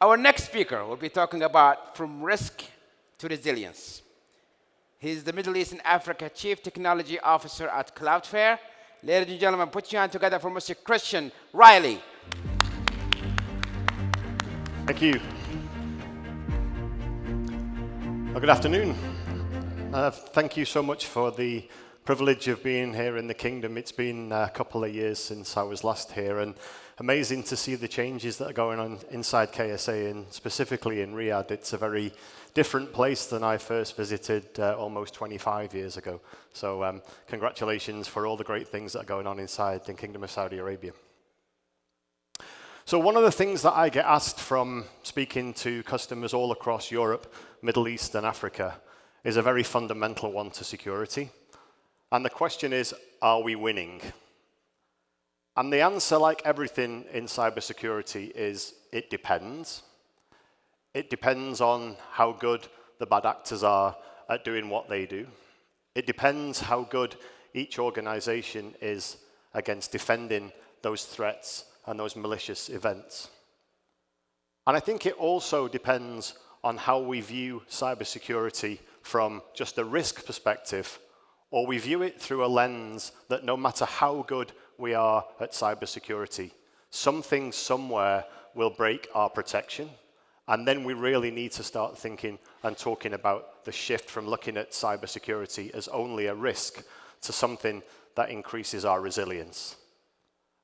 Our next speaker will be talking about from risk to resilience. He's the Middle East and Africa Chief Technology Officer at Cloudflare. Ladies and gentlemen, put your hand together for Mr. Christian Reilly. Thank you. Well, good afternoon. Thank you so much for the privilege of being here in the Kingdom. It's been a couple of years since I was last here, and amazing to see the changes that are going on inside KSA, and specifically in Riyadh. It's a very different place than I first visited almost 25 years ago. So congratulations for all the great things that are going on inside the Kingdom of Saudi Arabia. So one of the things that I get asked from speaking to customers all across Europe, Middle East, and Africa is a very fundamental one to security. And the question is, are we winning? And the answer, like everything in cybersecurity, is it depends. It depends on how good the bad actors are at doing what they do. It depends how good each organization is against defending those threats and those malicious events. And I think it also depends on how we view cybersecurity from just a risk perspective, or we view it through a lens that no matter how good we are at cybersecurity, something somewhere will break our protection. And then we really need to start thinking and talking about the shift from looking at cybersecurity as only a risk to something that increases our resilience.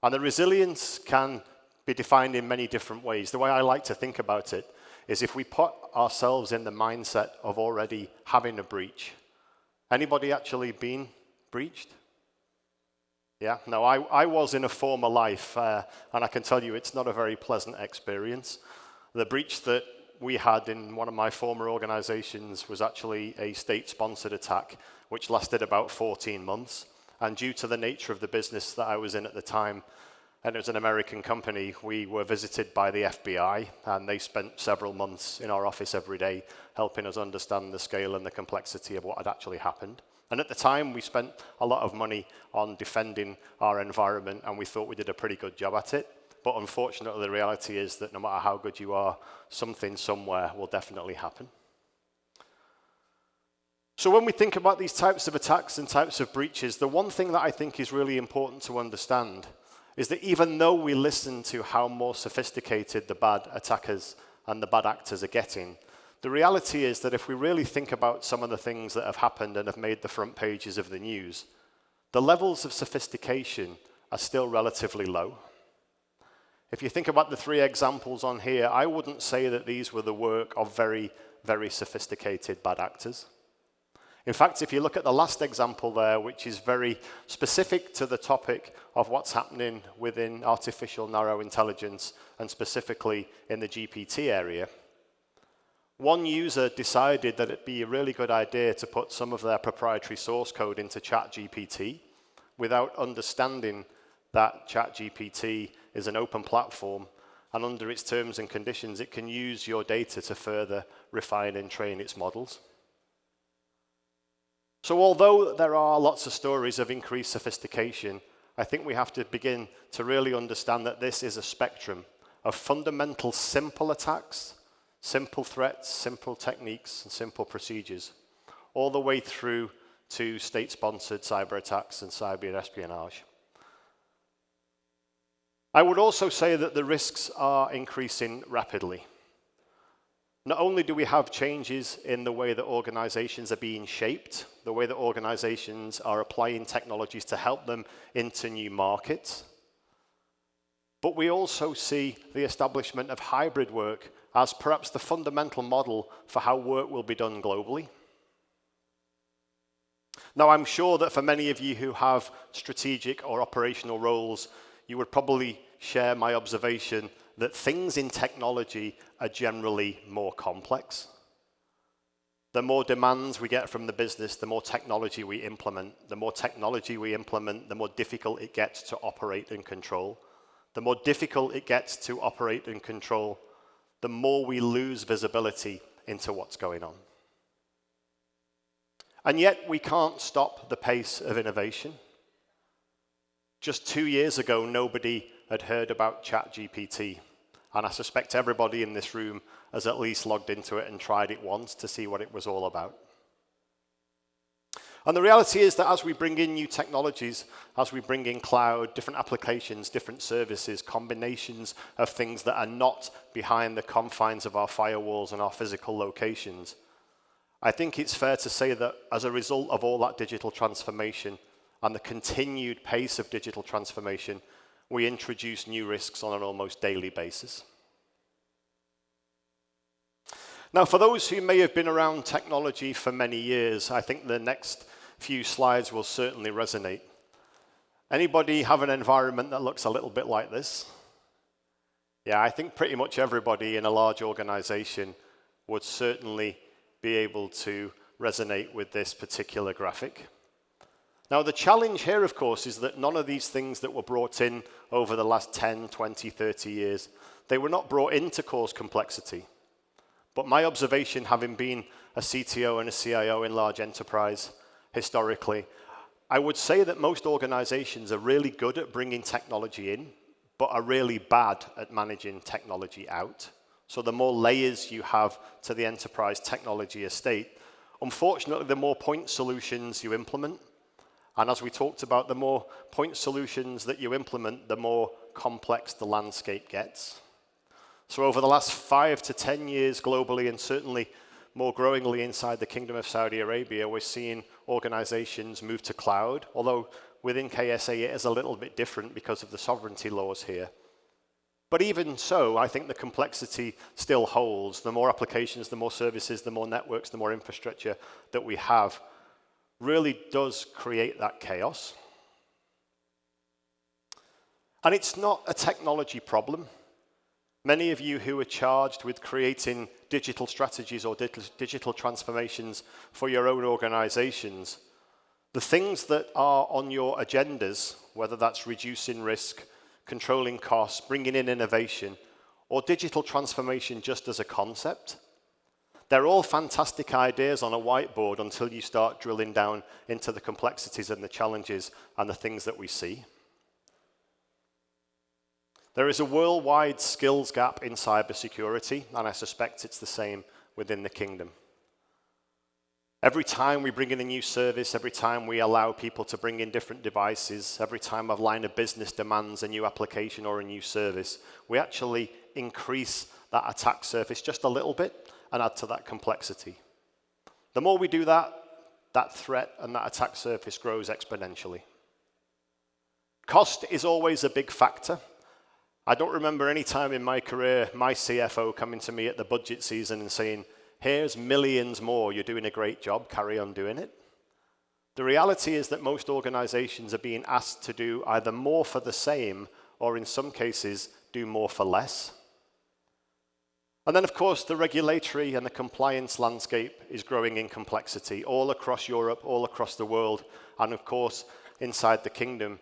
And the resilience can be defined in many different ways. The way I like to think about it is if we put ourselves in the mindset of already having a breach. Anybody actually been breached? Yeah, no, I was in a former life, and I can tell you it's not a very pleasant experience. The breach that we had in one of my former organizations was actually a state-sponsored attack, which lasted about 14 months. And due to the nature of the business that I was in at the time, and it was an American company, we were visited by the FBI, and they spent several months in our office every day helping us understand the scale and the complexity of what had actually happened. And at the time, we spent a lot of money on defending our environment, and we thought we did a pretty good job at it. But unfortunately, the reality is that no matter how good you are, something somewhere will definitely happen. So when we think about these types of attacks and types of breaches, the one thing that I think is really important to understand is that even though we listen to how more sophisticated the bad attackers and the bad actors are getting, the reality is that if we really think about some of the things that have happened and have made the front pages of the news, the levels of sophistication are still relatively low. If you think about the three examples on here, I wouldn't say that these were the work of very, very sophisticated bad actors. In fact, if you look at the last example there, which is very specific to the topic of what's happening within artificial narrow intelligence, and specifically in the GPT area, one user decided that it'd be a really good idea to put some of their proprietary source code into ChatGPT without understanding that ChatGPT is an open platform, and under its terms and conditions, it can use your data to further refine and train its models. So although there are lots of stories of increased sophistication, I think we have to begin to really understand that this is a spectrum of fundamental simple attacks, simple threats, simple techniques, and simple procedures, all the way through to state-sponsored cyber attacks and cyber espionage. I would also say that the risks are increasing rapidly. Not only do we have changes in the way that organizations are being shaped, the way that organizations are applying technologies to help them into new markets, but we also see the establishment of hybrid work as perhaps the fundamental model for how work will be done globally. Now, I'm sure that for many of you who have strategic or operational roles, you would probably share my observation that things in technology are generally more complex. The more demands we get from the business, the more technology we implement. The more technology we implement, the more difficult it gets to operate and control. The more difficult it gets to operate and control, the more we lose visibility into what's going on. And yet we can't stop the pace of innovation. Just 2 years ago, nobody had heard about ChatGPT. And I suspect everybody in this room has at least logged into it and tried it once to see what it was all about. And the reality is that as we bring in new technologies, as we bring in cloud, different applications, different services, combinations of things that are not behind the confines of our firewalls and our physical locations, I think it's fair to say that as a result of all that digital transformation and the continued pace of digital transformation, we introduce new risks on an almost daily basis. Now, for those who may have been around technology for many years, I think the next few slides will certainly resonate. Anybody have an environment that looks a little bit like this? Yeah, I think pretty much everybody in a large organization would certainly be able to resonate with this particular graphic. Now, the challenge here, of course, is that none of these things that were brought in over the last 10, 20, 30 years, they were not brought in to cause complexity. But my observation, having been a CTO and a CIO in large enterprise historically, I would say that most organizations are really good at bringing technology in, but are really bad at managing technology out. So the more layers you have to the enterprise technology estate, unfortunately, the more point solutions you implement. And as we talked about, the more point solutions that you implement, the more complex the landscape gets. So over the last 5 to 10 years globally, and certainly more growingly inside the Kingdom of Saudi Arabia, we're seeing organizations move to cloud, although within KSA it is a little bit different because of the sovereignty laws here. But even so, I think the complexity still holds. The more applications, the more services, the more networks, the more infrastructure that we have really does create that chaos. And it's not a technology problem. Many of you who are charged with creating digital strategies or digital transformations for your own organizations, the things that are on your agendas, whether that's reducing risk, controlling costs, bringing in innovation, or digital transformation just as a concept, they're all fantastic ideas on a whiteboard until you start drilling down into the complexities and the challenges and the things that we see. There is a worldwide skills gap in cybersecurity, and I suspect it's the same within the kingdom. Every time we bring in a new service, every time we allow people to bring in different devices, every time a line of business demands a new application or a new service, we actually increase that attack surface just a little bit and add to that complexity. The more we do that, that threat and that attack surface grows exponentially. Cost is always a big factor. I don't remember any time in my career my CFO coming to me at the budget season and saying, here's millions more, you're doing a great job, carry on doing it. The reality is that most organizations are being asked to do either more for the same or in some cases do more for less. And then of course the regulatory and the compliance landscape is growing in complexity all across Europe, all across the world, and of course inside the kingdom.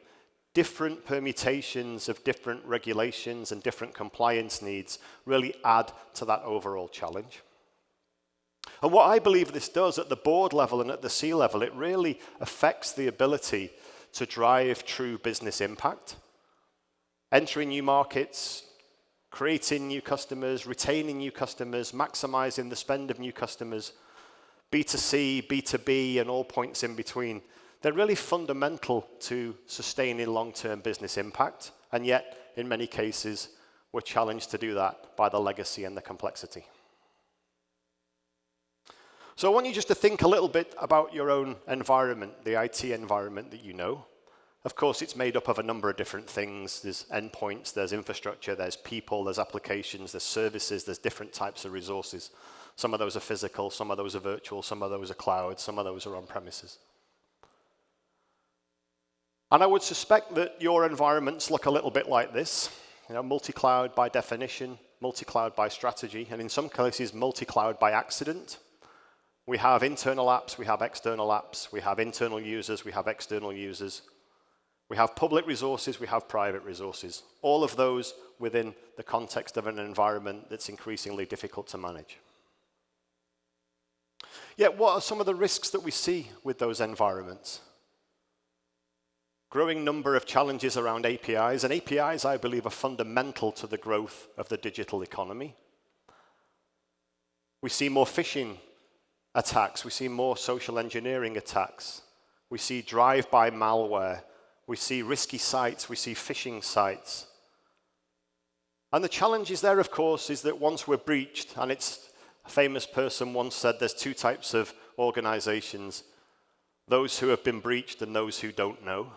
Different permutations of different regulations and different compliance needs really add to that overall challenge. And what I believe this does at the board level and at the C level, it really affects the ability to drive true business impact. Entering new markets, creating new customers, retaining new customers, maximizing the spend of new customers, B2C, B2B, and all points in between. They're really fundamental to sustaining long-term business impact, and yet, in many cases, we're challenged to do that by the legacy and the complexity. So I want you just to think a little bit about your own environment, the IT environment that you know. Of course, it's made up of a number of different things. There's endpoints, there's infrastructure, there's people, there's applications, there's services, there's different types of resources. Some of those are physical, some of those are virtual, some of those are cloud, some of those are on premises. And I would suspect that your environments look a little bit like this. You know, multi-cloud by definition, multi-cloud by strategy, and in some cases, multi-cloud by accident. We have internal apps, we have external apps, we have internal users, we have external users. We have public resources, we have private resources. All of those within the context of an environment that's increasingly difficult to manage. Yet, what are some of the risks that we see with those environments? growing number of challenges around APIs, and APIs, I believe, are fundamental to the growth of the digital economy. We see more phishing attacks, we see more social engineering attacks, we see drive-by malware, we see risky sites, we see phishing sites. And the challenge is there, of course, is that once we're breached, and it's a famous person once said there's two types of organizations, those who have been breached and those who don't know.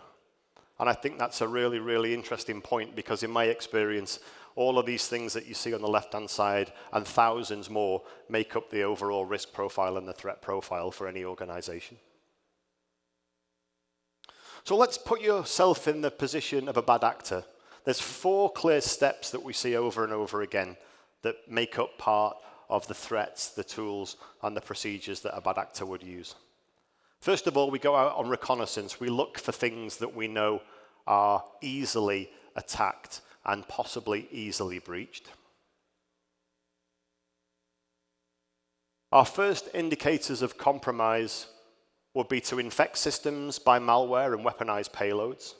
And I think that's a really, really interesting point, because in my experience, all of these things that you see on the left-hand side and thousands more make up the overall risk profile and the threat profile for any organization. So let's put yourself in the position of a bad actor. There's 4 clear steps that we see over and over again that make up part of the threats, the tools, and the procedures that a bad actor would use. First of all, we go out on reconnaissance. We look for things that we know are easily attacked and possibly easily breached. Our first indicators of compromise would be to infect systems by malware and weaponized payloads.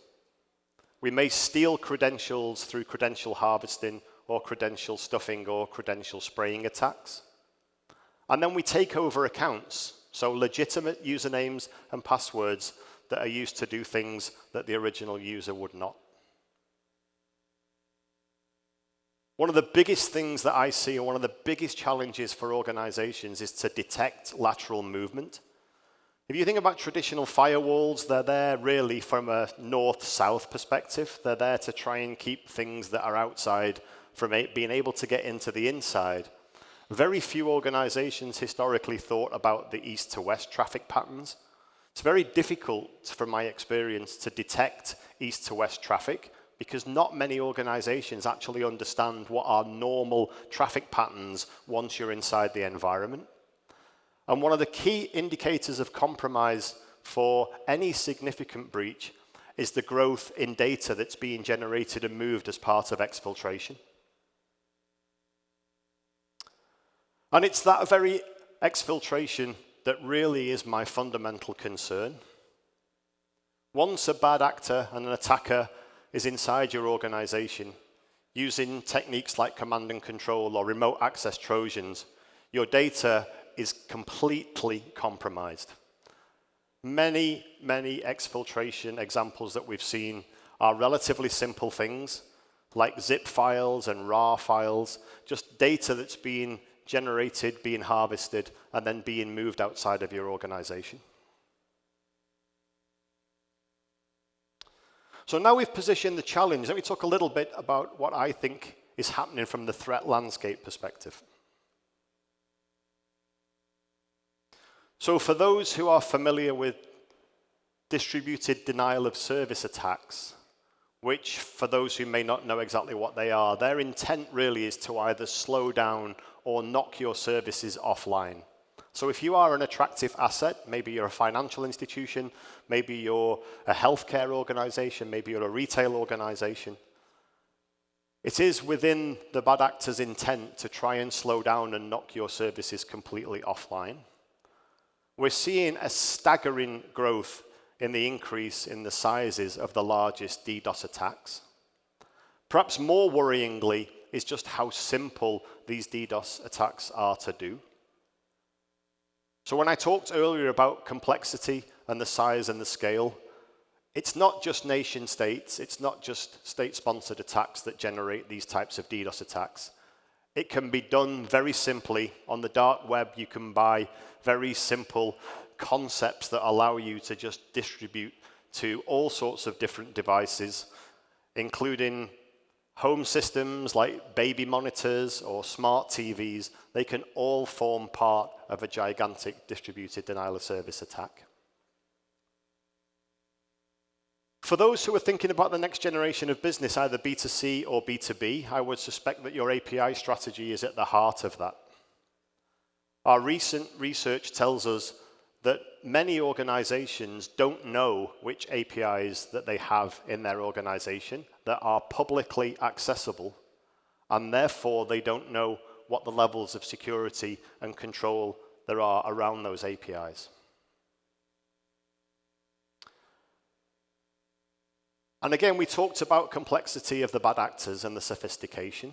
We may steal credentials through credential harvesting or credential stuffing or credential spraying attacks. And then we take over accounts, so legitimate usernames and passwords that are used to do things that the original user would not. One of the biggest things that I see, and one of the biggest challenges for organizations, is to detect lateral movement. If you think about traditional firewalls, they're there really from a north-south perspective. They're there to try and keep things that are outside from being able to get into the inside. Very few organizations historically thought about the east to west traffic patterns. It's very difficult, from my experience, to detect east to west traffic, because not many organizations actually understand what are normal traffic patterns once you're inside the environment. And one of the key indicators of compromise for any significant breach is the growth in data that's being generated and moved as part of exfiltration. And it's that very exfiltration that really is my fundamental concern. Once a bad actor and an attacker is inside your organization, using techniques like command and control or remote access Trojans, your data is completely compromised. Many, many exfiltration examples that we've seen are relatively simple things, like zip files and RAR files, just data that's being generated, being harvested, and then being moved outside of your organization. So now we've positioned the challenge. Let me talk a little bit about what I think is happening from the threat landscape perspective. So for those who are familiar with distributed denial of service attacks, which for those who may not know exactly what they are, their intent really is to either slow down or knock your services offline. So if you are an attractive asset, maybe you're a financial institution, maybe you're a healthcare organization, maybe you're a retail organization, it is within the bad actor's intent to try and slow down and knock your services completely offline. We're seeing a staggering growth in the increase in the sizes of the largest DDoS attacks. Perhaps more worryingly is just how simple these DDoS attacks are to do. So when I talked earlier about complexity and the size and the scale, it's not just nation states, it's not just state-sponsored attacks that generate these types of DDoS attacks. It can be done very simply. On the dark web, you can buy very simple concepts that allow you to just distribute to all sorts of different devices, including home systems like baby monitors or smart TVs. They can all form part of a gigantic distributed denial of service attack. For those who are thinking about the next generation of business, either B2C or B2B, I would suspect that your API strategy is at the heart of that. Our recent research tells us that many organizations don't know which APIs that they have in their organization that are publicly accessible, and therefore they don't know what the levels of security and control there are around those APIs. And again, we talked about complexity of the bad actors and the sophistication.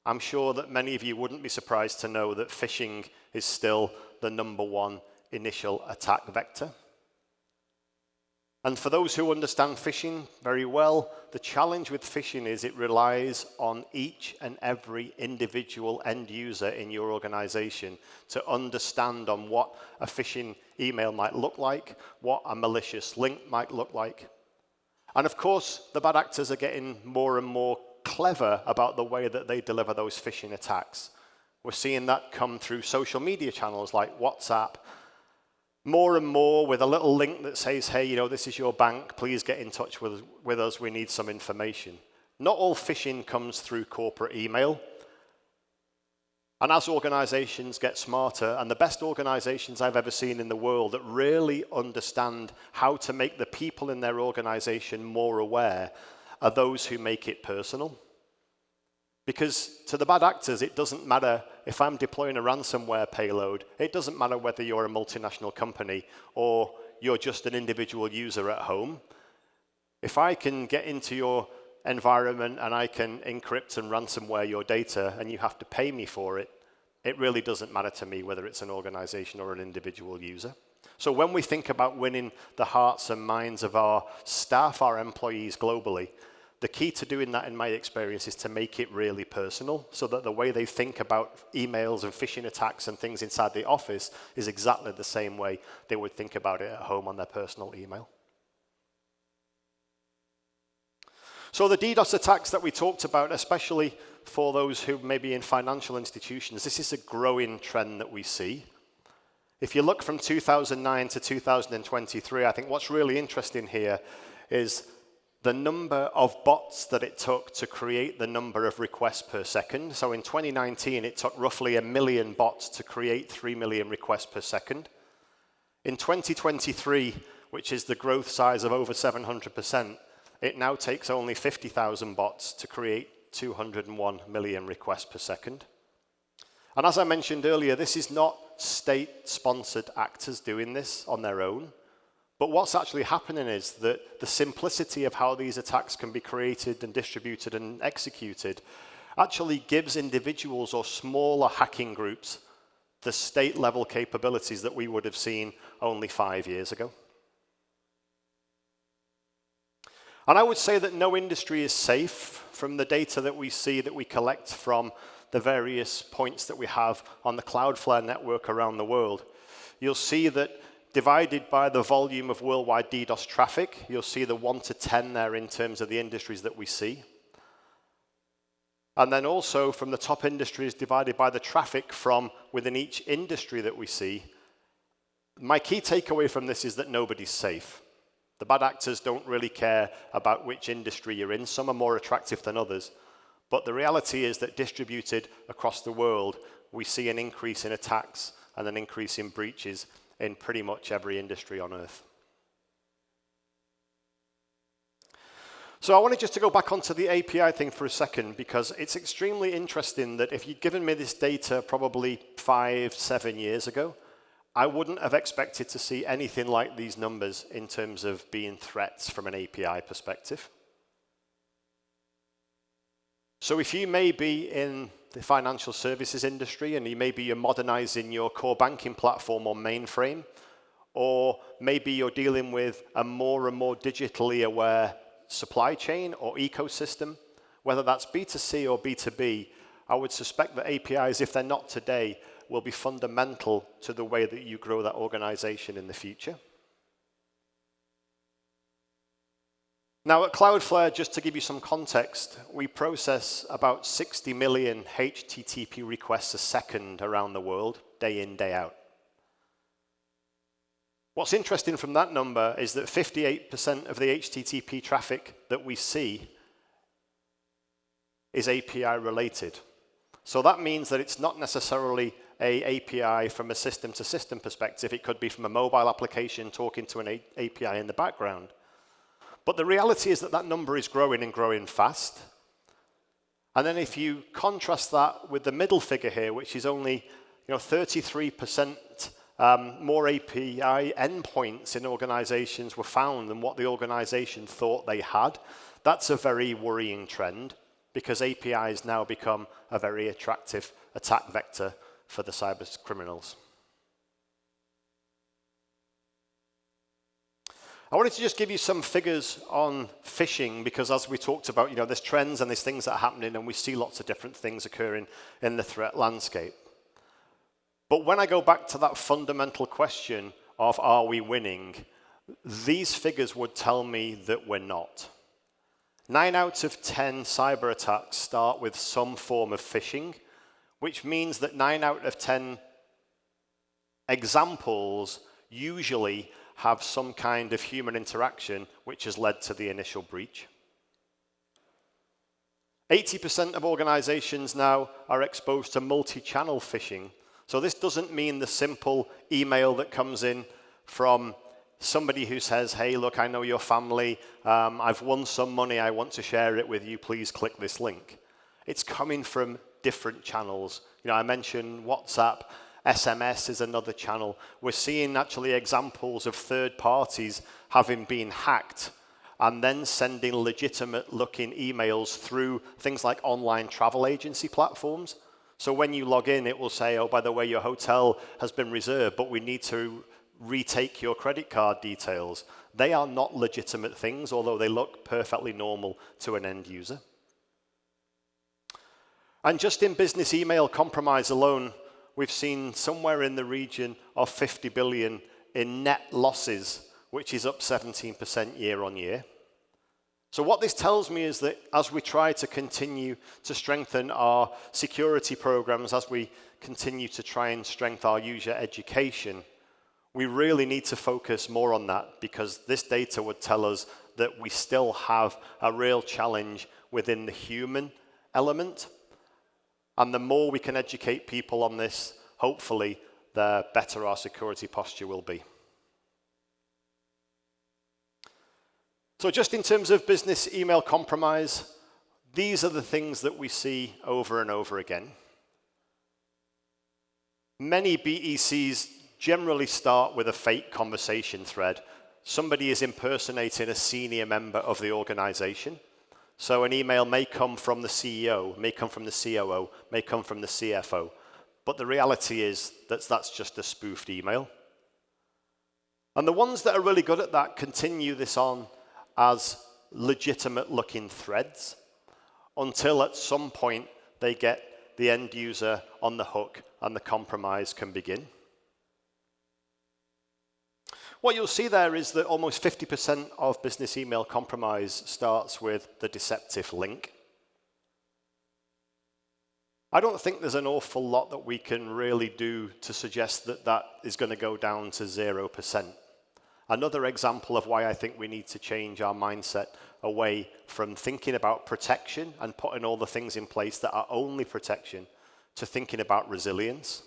I'm sure that many of you wouldn't be surprised to know that phishing is still the #1 initial attack vector. And for those who understand phishing very well, the challenge with phishing is it relies on each and every individual end user in your organization to understand on what a phishing email might look like, what a malicious link might look like. And of course, the bad actors are getting more and more clever about the way that they deliver those phishing attacks. We're seeing that come through social media channels like WhatsApp, more and more with a little link that says, hey, you know, this is your bank, please get in touch with us, we need some information. Not all phishing comes through corporate email. And as organizations get smarter, and the best organizations I've ever seen in the world that really understand how to make the people in their organization more aware are those who make it personal. Because to the bad actors, it doesn't matter if I'm deploying a ransomware payload. It doesn't matter whether you're a multinational company or you're just an individual user at home. If I can get into your environment and I can encrypt and ransomware your data and you have to pay me for it, it really doesn't matter to me whether it's an organization or an individual user. So when we think about winning the hearts and minds of our staff, our employees globally, the key to doing that, in my experience, is to make it really personal so that the way they think about emails and phishing attacks and things inside the office is exactly the same way they would think about it at home on their personal email. So the DDoS attacks that we talked about, especially for those who may be in financial institutions, this is a growing trend that we see. If you look from 2009 to 2023, I think what's really interesting here is the number of bots that it took to create the number of requests per second. So in 2019, it took roughly 1 million bots to create 3 million requests per second. In 2023, which is the growth size of over 700%, it now takes only 50,000 bots to create 201 million requests per second. And as I mentioned earlier, this is not state-sponsored actors doing this on their own. But what's actually happening is that the simplicity of how these attacks can be created and distributed and executed actually gives individuals or smaller hacking groups the state-level capabilities that we would have seen only 5 years ago. And I would say that no industry is safe from the data that we see that we collect from the various points that we have on the Cloudflare network around the world. You'll see that divided by the volume of worldwide DDoS traffic, you'll see the 1 to 10 there in terms of the industries that we see. And then also from the top industries divided by the traffic from within each industry that we see. My key takeaway from this is that nobody's safe. The bad actors don't really care about which industry you're in. Some are more attractive than others. But the reality is that distributed across the world, we see an increase in attacks and an increase in breaches in pretty much every industry on Earth. So I wanted just to go back onto the API thing for a second, because it's extremely interesting that if you'd given me this data probably 5, 7 years ago, I wouldn't have expected to see anything like these numbers in terms of being threats from an API perspective. So if you may be in the financial services industry and maybe you're modernizing your core banking platform on mainframe, or maybe you're dealing with a more and more digitally aware supply chain or ecosystem, whether that's B2C or B2B, I would suspect that APIs, if they're not today, will be fundamental to the way that you grow that organization in the future. Now at Cloudflare, just to give you some context, we process about 60 million HTTP requests a second around the world, day in, day out. What's interesting from that number is that 58% of the HTTP traffic that we see is API related. So that means that it's not necessarily an API from a system-to-system perspective. It could be from a mobile application talking to an API in the background. But the reality is that that number is growing and growing fast. And then if you contrast that with the middle figure here, which is only 33% more API endpoints in organizations were found than what the organization thought they had. That's a very worrying trend because APIs now become a very attractive attack vector for the cyber criminals. I wanted to just give you some figures on phishing because as we talked about, there's trends and there's things that are happening and we see lots of different things occurring in the threat landscape. But when I go back to that fundamental question of are we winning, these figures would tell me that we're not. 9 out of 10 cyber attacks start with some form of phishing, which means that 9 out of 10 examples usually have some kind of human interaction which has led to the initial breach. 80% of organizations now are exposed to multi-channel phishing. So this doesn't mean the simple email that comes in from somebody who says, hey, look, I know your family, I've won some money, I want to share it with you, please click this link. It's coming from different channels. I mentioned WhatsApp, SMS is another channel. We're seeing actually examples of third parties having been hacked and then sending legitimate looking emails through things like online travel agency platforms. So when you log in, it will say, oh, by the way, your hotel has been reserved, but we need to retake your credit card details. They are not legitimate things, although they look perfectly normal to an end user. And just in business email compromise alone, we've seen somewhere in the region of 50 billion in net losses, which is up 17% year on year. So what this tells me is that as we try to continue to strengthen our security programs, as we continue to try and strengthen our user education, we really need to focus more on that because this data would tell us that we still have a real challenge within the human element. And the more we can educate people on this, hopefully, the better our security posture will be. So just in terms of business email compromise, these are the things that we see over and over again. Many BECs generally start with a fake conversation thread. Somebody is impersonating a senior member of the organization. So an email may come from the CEO, may come from the COO, may come from the CFO. But the reality is that that's just a spoofed email. And the ones that are really good at that continue this on as legitimate looking threads until at some point they get the end user on the hook and the compromise can begin. What you'll see there is that almost 50% of business email compromise starts with the deceptive link. I don't think there's an awful lot that we can really do to suggest that that is going to go down to 0%. Another example of why I think we need to change our mindset away from thinking about protection and putting all the things in place that are only protection to thinking about resilience.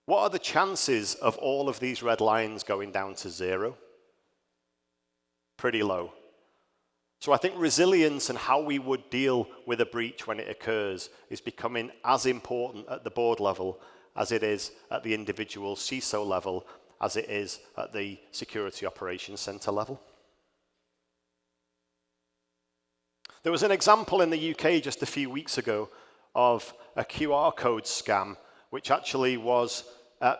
What are the chances of all of these red lines going down to 0? Pretty low. So I think resilience and how we would deal with a breach when it occurs is becoming as important at the board level as it is at the individual CISO level, as it is at the Security Operations Center level. There was an example in the UK just a few weeks ago of a QR code scam, which actually was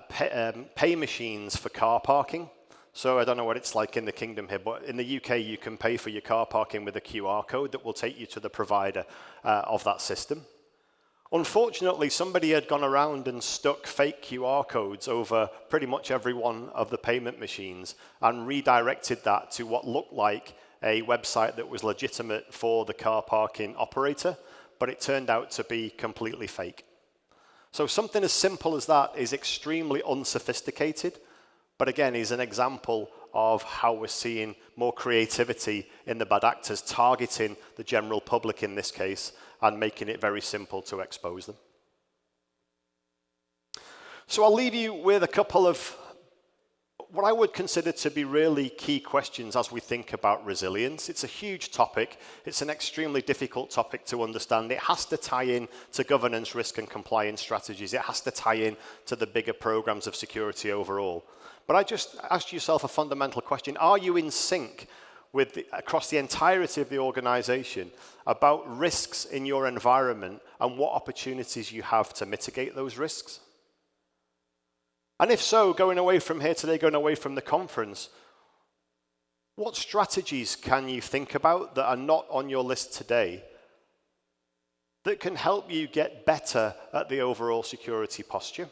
pay machines for car parking. So I don't know what it's like in the kingdom here, but in the UK you can pay for your car parking with a QR code that will take you to the provider of that system. Unfortunately, somebody had gone around and stuck fake QR codes over pretty much every one of the payment machines and redirected that to what looked like a website that was legitimate for the car parking operator, but it turned out to be completely fake. So something as simple as that is extremely unsophisticated, but again is an example of how we're seeing more creativity in the bad actors targeting the general public in this case and making it very simple to expose them. So I'll leave you with a couple of what I would consider to be really key questions as we think about resilience. It's a huge topic. It's an extremely difficult topic to understand. It has to tie in to governance, risk, and compliance strategies. It has to tie in to the bigger programs of security overall. But I just asked yourself a fundamental question. Are you in sync with across the entirety of the organization about risks in your environment and what opportunities you have to mitigate those risks? And if so, going away from here today, going away from the conference, what strategies can you think about that are not on your list today that can help you get better at the overall security posture?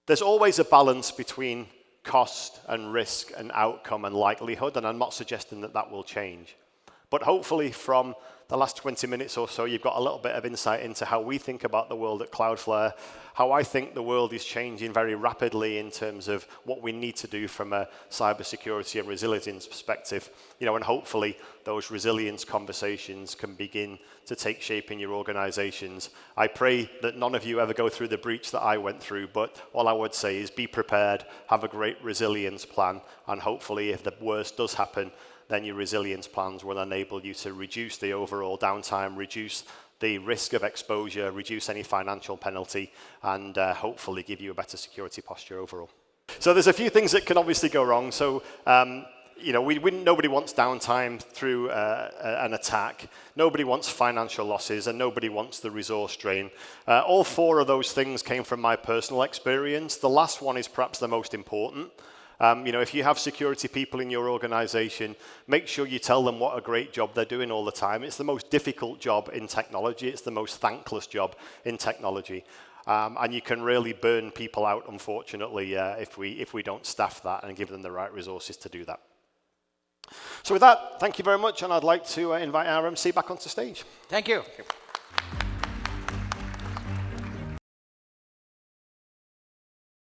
There's always a balance between cost and risk and outcome and likelihood, and I'm not suggesting that that will change. But hopefully from the last 20 minutes or so, you've got a little bit of insight into how we think about the world at Cloudflare, how I think the world is changing very rapidly in terms of what we need to do from a cybersecurity and resilience perspective. And hopefully those resilience conversations can begin to take shape in your organizations. I pray that none of you ever go through the breach that I went through, but all I would say is be prepared, have a great resilience plan, and hopefully if the worst does happen, then your resilience plans will enable you to reduce the overall downtime, reduce the risk of exposure, reduce any financial penalty, and hopefully give you a better security posture overall. So there's a few things that can obviously go wrong. So nobody wants downtime through an attack. Nobody wants financial losses, and nobody wants the resource drain. All four of those things came from my personal experience. The last one is perhaps the most important. If you have security people in your organization, make sure you tell them what a great job they're doing all the time. It's the most difficult job in technology. It's the most thankless job in technology. And you can really burn people out, unfortunately, if we don't staff that and give them the right resources to do that. So with that, thank you very much, and I'd like to invite our MC back onto stage. Thank you.